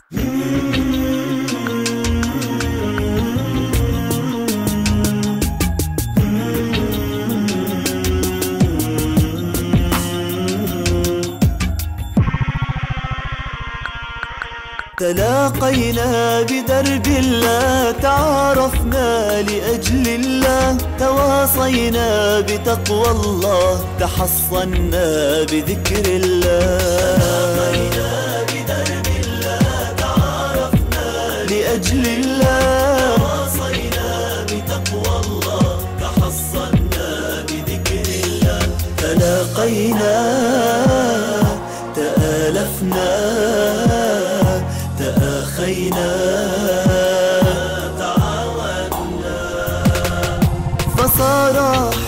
تلاقينا بدرب الله، تعارفنا لأجل الله، تواصينا بتقوى الله، تحصنا بذكر الله. تلاقينا بدرب الله، تعارفنا لأجل الله، تواصينا بتقوى الله، تحصنا بذكر الله. تلاقينا تآلفنا تآخينا تعاوننا، فصار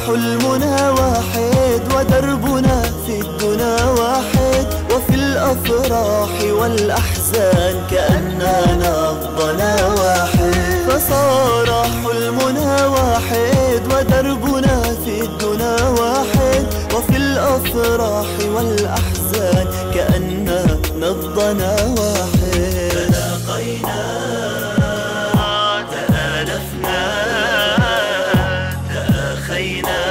حلمنا واحد ودربنا في الدنا واحد، وفي الأفراح والأحزان كأننا نبضنا واحد. فصار حلمنا واحد ودربنا في الدنا واحد، وفي الأفراح والأحزان كأننا نبضنا واحد. تلاقينا تآلفنا تآخينا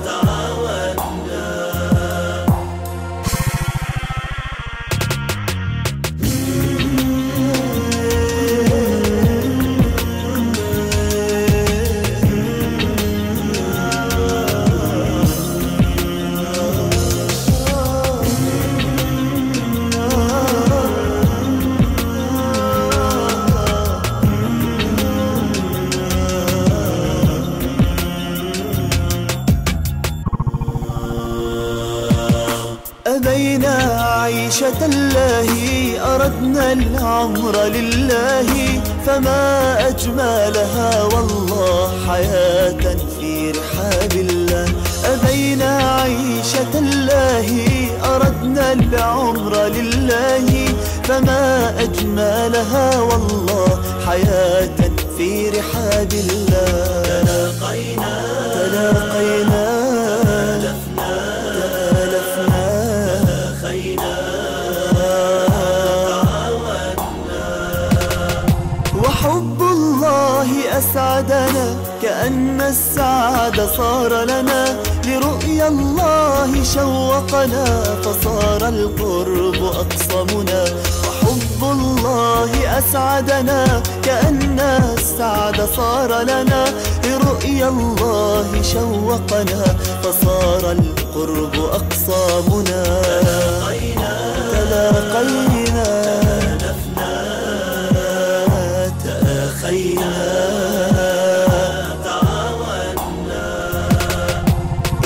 تعاوننا. أبينا عيشة الله، أردنا العمر لله، فما أجملها والله حياة في رحاب الله. أبينا عيشة الله، أردنا العمر لله، فما أجملها والله حياة في رحاب الله. تلاقينا تلاقينا وحب الله أسعدنا، كأن السعد صار لنا، لرؤيا الله شوقنا، فصار القرب أقصمنا. وحب الله أسعدنا، كأن السعد صار لنا، لرؤيا الله شوقنا، فصار القرب أقصامنا. تلاقينا تعاوننا.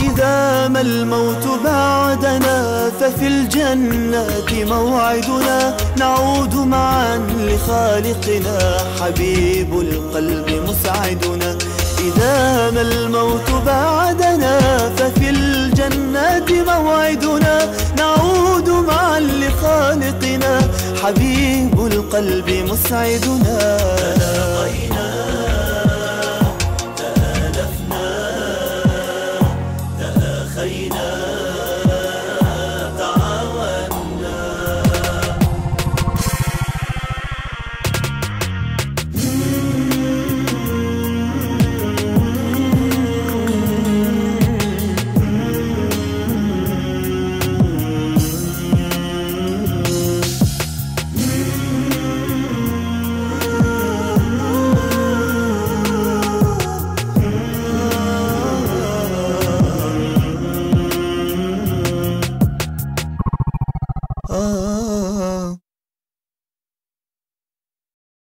إذا ما الموت بعدنا، ففي الجنة موعدنا، نعود معا لخالقنا، حبيب القلب مسعدنا. إذا ما الموت بعدنا، ففي الجنة موعدنا، نعود معا لخالقنا، حبيب القلب مسعدنا. تلاقينا تآلفنا تآخينا تعاوننا. آه